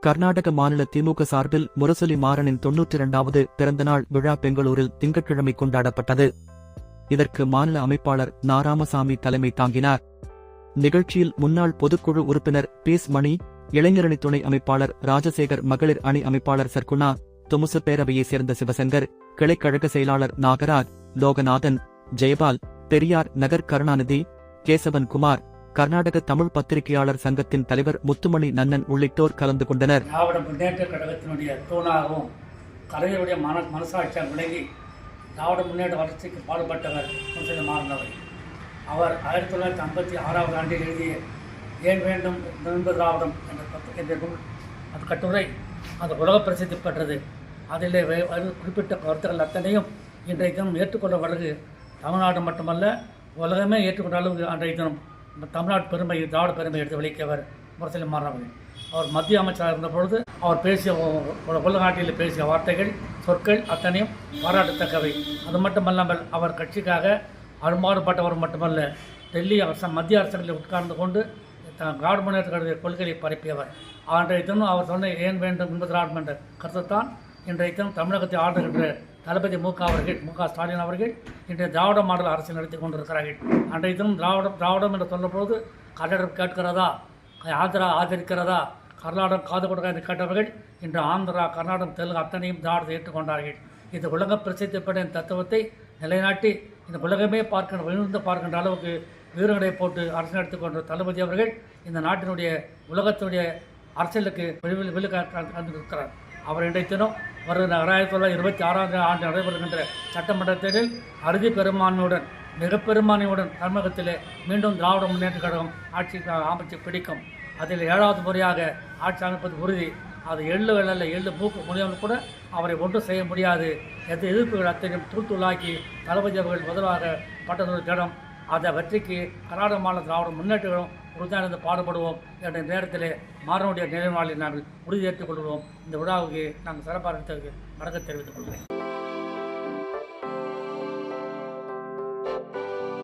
கர்நாடக மாநில திமுக சார்பில் முரசொலி மாறனின் 92வது பிறந்தநாள் விழா பெங்களூரில் திங்கட்கிழமை கொண்டாடப்பட்டது. இதற்கு மாநில அமைப்பாளர் நாராமசாமி தலைமை தாங்கினார். நிகழ்ச்சியில் முன்னாள் பொதுக்குழு உறுப்பினர் பீஸ் மணி, இளைஞரணி துணை அமைப்பாளர் ராஜசேகர், மகளிர் அணி அமைப்பாளர் சர்க்குணா, தொமுசு பேரவையைச் சேர்ந்த சிவசங்கர், கிளைக்கழக செயலாளர் நாகராஜ், லோகநாதன், ஜெயபால், பெரியார் நகர் கருணாநிதி, கேசவன் குமார், கர்நாடக தமிழ் பத்திரிகையாளர் சங்கத்தின் தலைவர் முத்துமணி நன்னன் உள்ளிட்டோர் கலந்து கொண்டனர். திராவிட முன்னேற்ற கழகத்தினுடைய தூணாகவும் கலைஞருடைய மனசாட்சியாக விளங்கி திராவிட முன்னேற்ற வளர்ச்சிக்கு பாடுபட்டவர் முரசொலி மாறன் அவர்கள். அவர் 1956 ஆண்டில் எழுதிய ஏன் வேண்டும் நண்பு திராவிடம் என்ற அந்த கட்டுரை அது உலக பிரசித்தி பெற்றது. அதில் குறிப்பிட்ட கருத்துக்கள் அத்தனையும் இன்றைய தினம் ஏற்றுக்கொண்ட பிறகு தமிழ்நாடு மட்டுமல்ல உலகமே ஏற்றுக்கொண்ட அளவுக்கு அன்றைய தினம் தமிழ்நாட்டு பெருமை, திராவிட பெருமை எடுத்து வெளிக்கவர் முரசொலி மாறன் அவர்கள். அவர் மத்திய அமைச்சராக இருந்த பொழுது அவர் பேசிய உலக நாட்டில் பேசிய வார்த்தைகள், சொற்கள் அத்தனையும் பாராட்டத்தக்கவை. அது மட்டுமல்லாமல் அவர் கட்சிக்காக அரும்பாடுபட்டவர் மட்டுமல்ல, டெல்லி மத்திய அரசுகளில் உட்கார்ந்து கொண்டு திராவிட முன்னேற்ற கழக கொள்கையை பரப்பியவர். அன்றைய தினம் அவர் சொன்ன ஏன் வேண்டும் என்பது திராவிடம் என்ற கருத்துத்தான் இன்றைய தினம் தமிழகத்தை ஆளுகின்ற தளபதி மு க ஸ்டாலின் அவர்கள் இன்றைய திராவிட மாடல் அரசியல் நடத்தி கொண்டிருக்கிறார்கள். அன்றைய தினம் திராவிடம் என்று சொல்லும்போது கர்நாடகம் கேட்கிறதா, ஆந்திரா ஆதரிக்கிறதா, கர்நாடகம் காது கொடுக்க என்று கேட்டவர்கள் இன்று ஆந்திரா, கர்நாடகம், தெலுங்கு அத்தனையும் திராவிடத்தை ஏற்றுக்கொண்டார்கள். இது உலக பிரசித்தி பெற்ற தத்துவத்தை நிலைநாட்டி இந்த உலகமே விழுந்து பார்க்கின்ற அளவுக்கு வீரர்களை போட்டு அரசு நடத்தி கொண்ட தளபதி அவர்கள் இந்த நாட்டினுடைய உலகத்தினுடைய அரசியலுக்கு விழுக்கிறார். அவர் இன்றைய தினம் வருகிற 1926 ஆண்டு நடைபெறுகின்ற சட்டமன்ற தேர்தலில் அறுதி பெரும்பான்மையுடன், மிக பெரும்பான்மையுடன் தமிழகத்திலே மீண்டும் திராவிட முன்னேற்ற கழகம் ஆட்சி அமைச்சு பிடிக்கும். அதில் 7வது முறையாக ஆட்சி அமைப்பது உறுதி. அது எள்ளு மூக்கு முடியாமல் கூட அவரை ஒன்றும் செய்ய முடியாது. எதிர்ப்புகள் அத்தனையும் தூளாக்கி தளபதி அவர்கள் முதலாக பட்டதொரு தினம் அந்த வெற்றிக்கு கர்நாடக மாநில திராவிட முன்னேற்ற கழகம் உறுதியாக பாடுபடுவோம் என்ற நேரத்திலே மாறனுடைய நினைவு நாளில் நாங்கள் உறுதியேற்றுக் கொள்வோம். இந்த விழாவுக்கு நாங்கள் சிறப்பாக வணக்கம் தெரிவித்துக் கொள்கிறேன்.